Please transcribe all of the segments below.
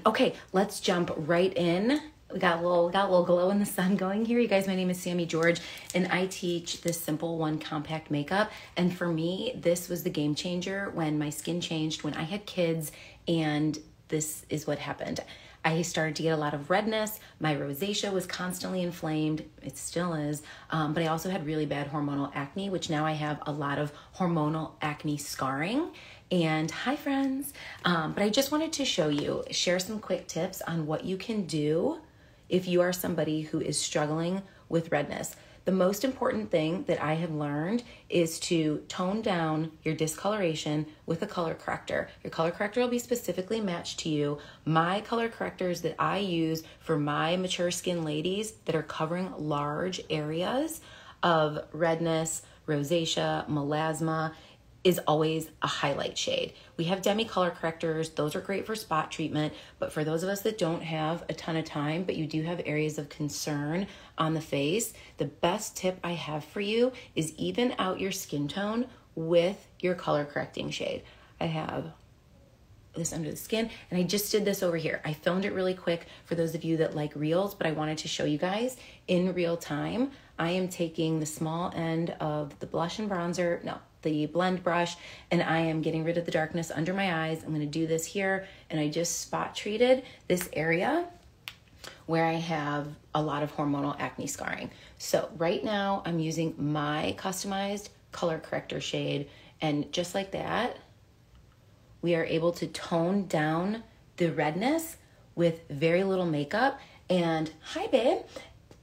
Okay, let's jump right in. We got a little glow in the sun going here. You guys, my name is Sammy George, and I teach this simple one compact makeup. And for me, this was the game changer when my skin changed, when I had kids, and this is what happened. I started to get a lot of redness. My rosacea was constantly inflamed. It still is. But I also had really bad hormonal acne, which now I have a lot of hormonal acne scarring. And hi friends. But I just wanted to share some quick tips on what you can do if you are somebody who is struggling with redness. The most important thing that I have learned is to tone down your discoloration with a color corrector. Your color corrector will be specifically matched to you. My color correctors that I use for my mature skin ladies that are covering large areas of redness, rosacea, melasma, is always a highlight shade. We have demi color correctors. Those are great for spot treatment, but for those of us that don't have a ton of time, but you do have areas of concern on the face, the best tip I have for you is even out your skin tone with your color correcting shade. I have this under the skin, and I just did this over here. I filmed it really quick for those of you that like reels, but I wanted to show you guys in real time. I am taking the small end of the blush and bronzer, the blend brush, and I am getting rid of the darkness under my eyes. I'm gonna do this here, and I just spot treated this area where I have a lot of hormonal acne scarring. So right now I'm using my customized color corrector shade, and just like that, we are able to tone down the redness with very little makeup. And hi babe.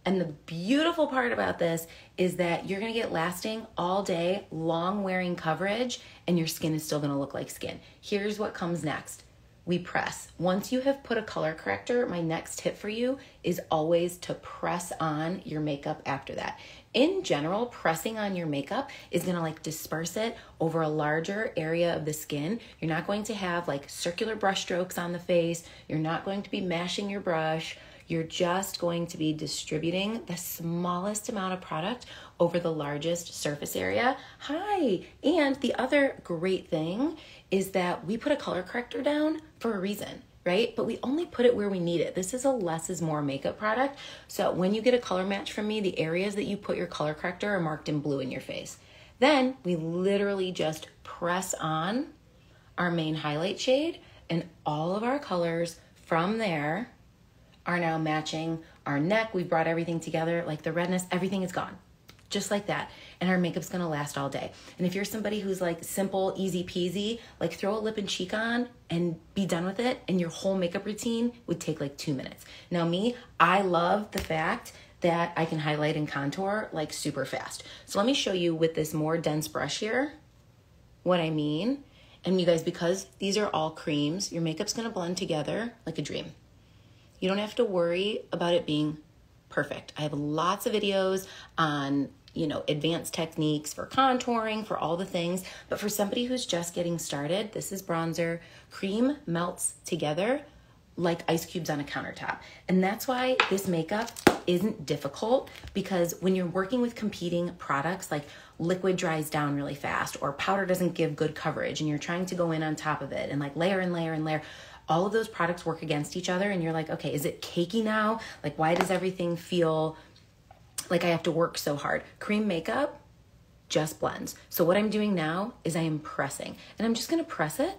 And the beautiful part about this is that you're gonna get lasting all day, long wearing coverage, and your skin is still gonna look like skin. Here's what comes next. We press. Once you have put a color corrector, my next tip for you is always to press on your makeup after that. In general, pressing on your makeup is gonna like disperse it over a larger area of the skin. You're not going to have like circular brush strokes on the face. You're not going to be mashing your brush. You're just going to be distributing the smallest amount of product over the largest surface area. Hi, and the other great thing is that we put a color corrector down for a reason, right? But we only put it where we need it. This is a less is more makeup product. So when you get a color match from me, the areas that you put your color corrector are marked in blue in your face. Then we literally just press on our main highlight shade, and all of our colors from there are now matching our neck. We've brought everything together, like the redness, everything is gone, just like that. And our makeup's gonna last all day. And if you're somebody who's like simple, easy peasy, like throw a lip and cheek on and be done with it, and your whole makeup routine would take like 2 minutes. Now me, I love the fact that I can highlight and contour like super fast. So let me show you with this more dense brush here what I mean. And you guys, because these are all creams, your makeup's gonna blend together like a dream. You don't have to worry about it being perfect. I have lots of videos on, advanced techniques for contouring, for all the things. But for somebody who's just getting started, this is bronzer. Cream melts together like ice cubes on a countertop. And that's why this makeup isn't difficult, because when you're working with competing products, like liquid dries down really fast or powder doesn't give good coverage and you're trying to go in on top of it and like layer and layer and layer, all of those products work against each other, and you're like, okay, is it cakey now? Like, why does everything feel like I have to work so hard? Cream makeup just blends. So what I'm doing now is I am pressing, and I'm just gonna press it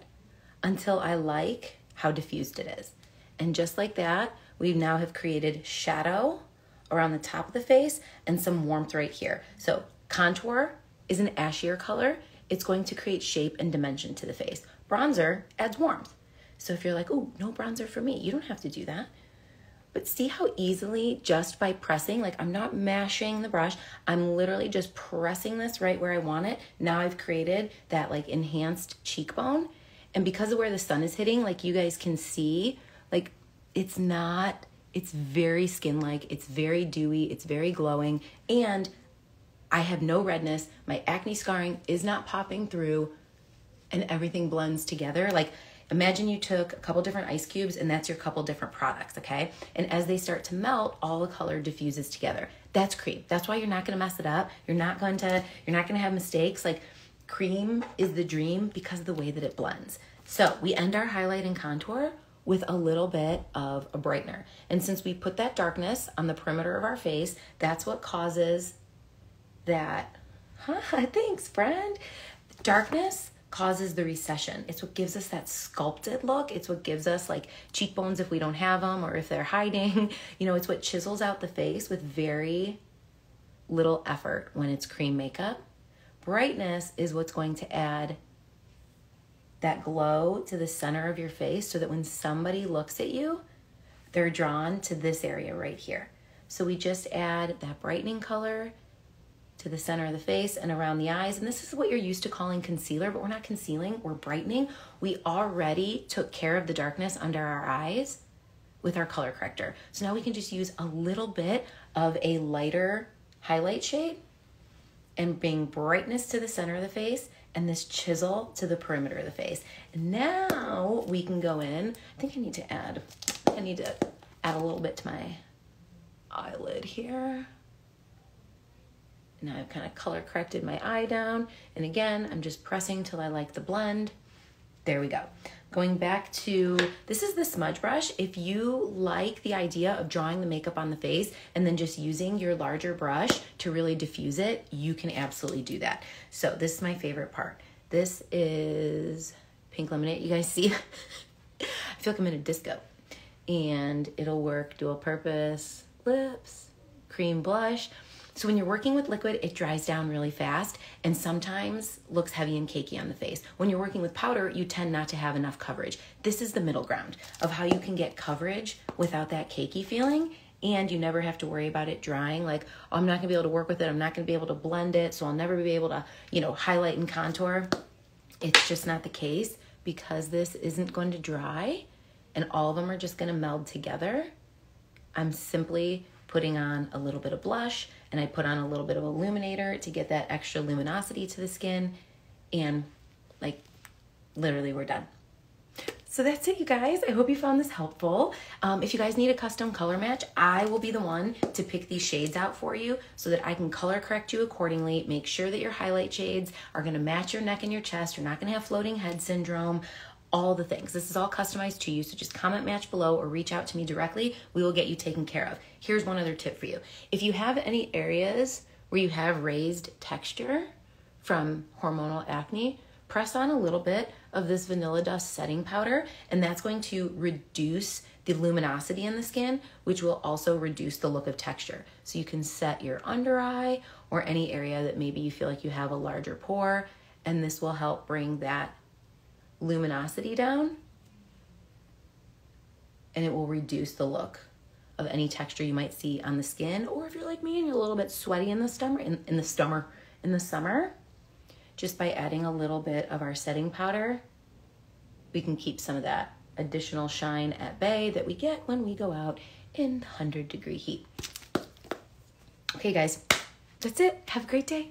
until I like how diffused it is. And just like that, we now have created shadow around the top of the face and some warmth right here. So contour is an ashier color. It's going to create shape and dimension to the face. Bronzer adds warmth. So if you're like, oh, no bronzer for me, you don't have to do that. But see how easily, just by pressing, like I'm not mashing the brush, I'm literally just pressing this right where I want it. Now I've created that like enhanced cheekbone. And because of where the sun is hitting, like you guys can see, like it's very skin-like, it's very dewy, it's very glowing, and I have no redness, my acne scarring is not popping through, and everything blends together. Like, imagine you took a couple different ice cubes and that's your couple different products, okay? And as they start to melt, all the color diffuses together. That's cream. That's why you're not gonna mess it up. You're not gonna have mistakes. Like, cream is the dream because of the way that it blends. So we end our highlight and contour with a little bit of a brightener. And since we put that darkness on the perimeter of our face, that's what causes that, thanks friend. Darkness causes the recession. It's what gives us that sculpted look. It's what gives us like cheekbones if we don't have them or if they're hiding. You know, it's what chisels out the face with very little effort when it's cream makeup. Brightness is what's going to add that glow to the center of your face so that when somebody looks at you, they're drawn to this area right here. So we just add that brightening color to the center of the face and around the eyes. And this is what you're used to calling concealer, but we're not concealing, we're brightening. We already took care of the darkness under our eyes with our color corrector. So now we can just use a little bit of a lighter highlight shade and bring brightness to the center of the face and this chisel to the perimeter of the face. And now we can go in. I think I need to add a little bit to my eyelid here. Now I've kind of color corrected my eye down. And again, I'm just pressing till I like the blend. There we go. Going back to, this is the smudge brush. If you like the idea of drawing the makeup on the face and then just using your larger brush to really diffuse it, you can absolutely do that. So this is my favorite part. This is pink lemonade. You guys see? I feel like I'm in a disco. And it'll work dual purpose, lips, cream blush. So when you're working with liquid, it dries down really fast and sometimes looks heavy and cakey on the face. When you're working with powder, you tend not to have enough coverage. This is the middle ground of how you can get coverage without that cakey feeling, and you never have to worry about it drying. Like, oh, I'm not gonna be able to work with it. I'm not gonna be able to blend it, so I'll never be able to, highlight and contour. It's just not the case because this isn't going to dry and all of them are just gonna meld together. I'm simply putting on a little bit of blush, and I put on a little bit of illuminator to get that extra luminosity to the skin, and like literally we're done. So that's it, you guys. I hope you found this helpful. If you guys need a custom color match, I will be the one to pick these shades out for you so that I can color correct you accordingly. Make sure that your highlight shades are gonna match your neck and your chest. You're not gonna have floating head syndrome, all the things. This is all customized to you, so just comment match below or reach out to me directly. We will get you taken care of. Here's one other tip for you. If you have any areas where you have raised texture from hormonal acne, press on a little bit of this Vanilla Dust setting powder, and that's going to reduce the luminosity in the skin, which will also reduce the look of texture. So you can set your under eye or any area that maybe you feel like you have a larger pore, and this will help bring that luminosity down, and it will reduce the look of any texture you might see on the skin. Or if you're like me and you're a little bit sweaty in the summer, just by adding a little bit of our setting powder, we can keep some of that additional shine at bay that we get when we go out in 100-degree heat. Okay guys, that's it. Have a great day.